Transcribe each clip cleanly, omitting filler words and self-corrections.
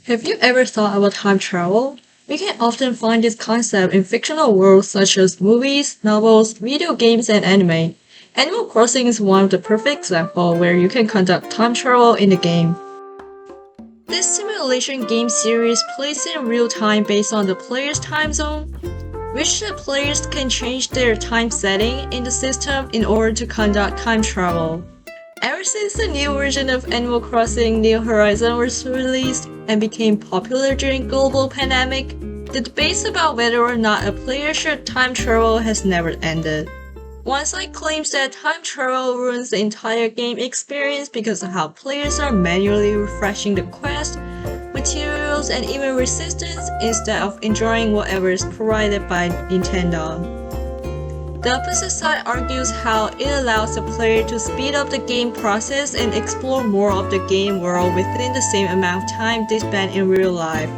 Have you ever thought about time travel? We can often find this concept in fictional worlds such as movies, novels, video games, and anime. Animal Crossing is one of the perfect examples where you can conduct time travel in the game. This simulation game series plays in real time based on the player's time zone, which the players can change their time setting in the system in order to conduct time travel. Ever since the new version of Animal Crossing New Horizons was released and became popular during global pandemic, the debates about whether or not a player should time travel has never ended. One side claims that time travel ruins the entire game experience because of how players are manually refreshing the quest, materials, and even resistance instead of enjoying whatever is provided by Nintendo. The opposite side argues how it allows the player to speed up the game process and explore more of the game world within the same amount of time they spend in real life.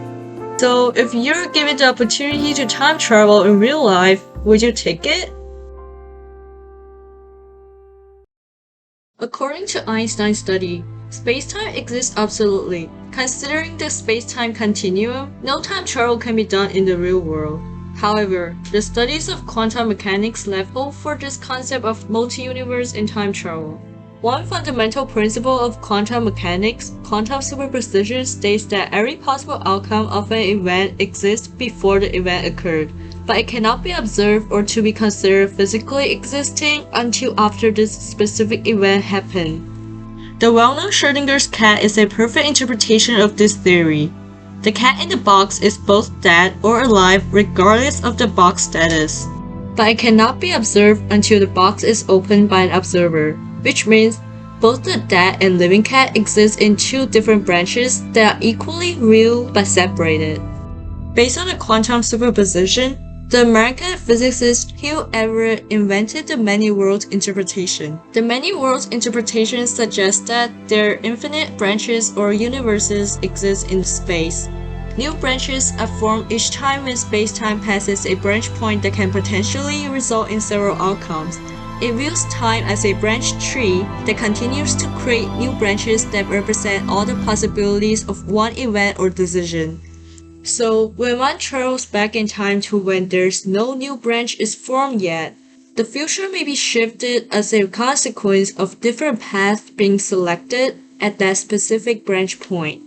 So, if you're given the opportunity to time travel in real life, would you take it? According to Einstein's study, space-time exists absolutely. Considering the space-time continuum, no time travel can be done in the real world. However, the studies of quantum mechanics left hope for this concept of multi-universe and time travel. One fundamental principle of quantum mechanics, quantum superposition, states that every possible outcome of an event exists before the event occurred, but it cannot be observed or to be considered physically existing until after this specific event happened. The well-known Schrödinger's cat is a perfect interpretation of this theory. The cat in the box is both dead or alive regardless of the box status. But it cannot be observed until the box is opened by an observer, which means both the dead and living cat exist in two different branches that are equally real but separated. Based on the quantum superposition, the American physicist Hugh Everett invented the many-worlds interpretation. The many-worlds interpretation suggests that there are infinite branches or universes exist in space. New branches are formed each time when space-time passes a branch point that can potentially result in several outcomes. It views time as a branch tree that continues to create new branches that represent all the possibilities of one event or decision. So, when one travels back in time to when there's no new branch is formed yet, the future may be shifted as a consequence of different paths being selected at that specific branch point.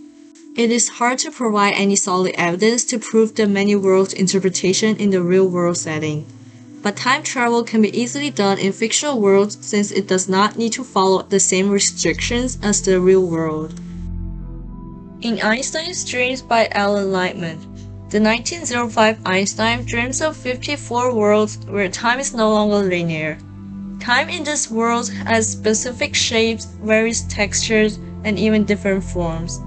It is hard to provide any solid evidence to prove the many-worlds interpretation in the real-world setting. But time travel can be easily done in fictional worlds since it does not need to follow the same restrictions as the real world. In Einstein's Dreams by Alan Lightman, the 1905 Einstein dreams of 54 worlds where time is no longer linear. Time in these worlds has specific shapes, various textures, and even different forms.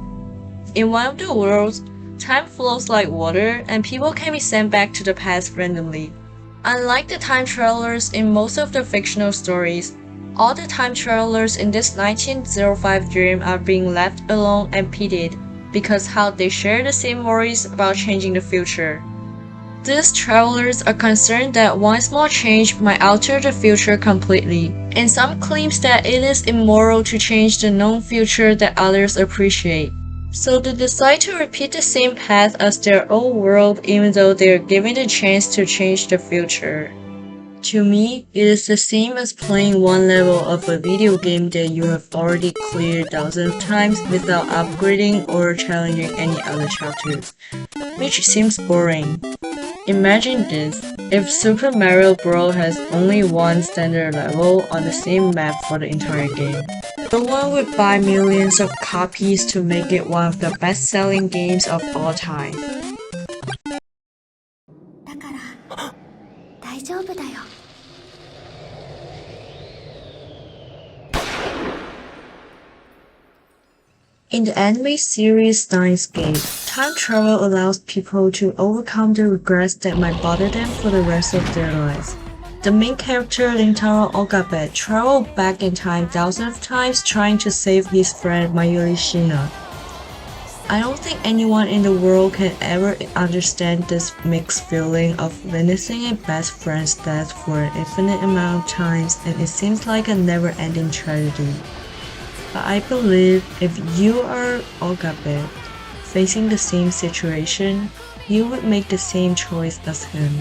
In one of the worlds, time flows like water and people can be sent back to the past randomly. Unlike the time travelers in most of the fictional stories, all the time travelers in this 1905 dream are being left alone and pitied because how they share the same worries about changing the future. These travelers are concerned that one small change might alter the future completely, and some claims that it is immoral to change the known future that others appreciate. So they decide to repeat the same path as their own world even though they are given the chance to change the future. To me, it is the same as playing one level of a video game that you have already cleared thousands of times without upgrading or challenging any other chapters, which seems boring. Imagine this, if Super Mario Bros. Has only one standard level on the same map for the entire game. No one would buy millions of copies to make it one of the best-selling games of all time. だから大丈夫だよ。In the anime series Steins Gate, time travel allows people to overcome the regrets that might bother them for the rest of their lives. The main character Rintaro Okabe traveled back in time thousands of times trying to save his friend Mayuri Shina. I don't think anyone in the world can ever understand this mixed feeling of witnessing a best friend's death for an infinite amount of times, and it seems like a never-ending tragedy. But I believe if you are Okabe, facing the same situation, you would make the same choice as him.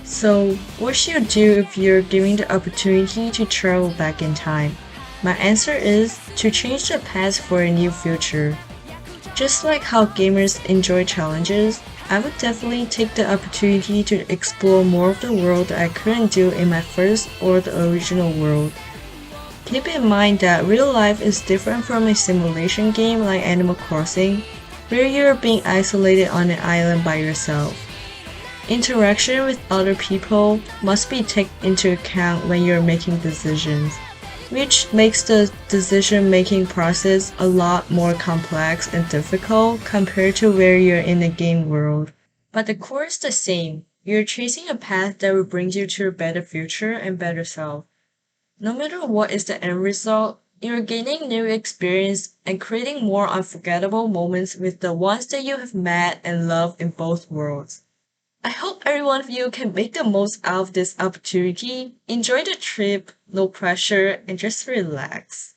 So, what should you do if you're given the opportunity to travel back in time? My answer is to change the past for a new future. Just like how gamers enjoy challenges, I would definitely take the opportunity to explore more of the world that I couldn't do in my first or the original world. Keep in mind that real life is different from a simulation game like Animal Crossing, where you're being isolated on an island by yourself. Interaction with other people must be taken into account when you're making decisions, which makes the decision-making process a lot more complex and difficult compared to where you're in the game world. But the core is the same. You're chasing a path that will bring you to a better future and better self. No matter what is the end result, you're gaining new experience and creating more unforgettable moments with the ones that you have met and loved in both worlds. I hope every one of you can make the most out of this opportunity. Enjoy the trip, no pressure, and just relax.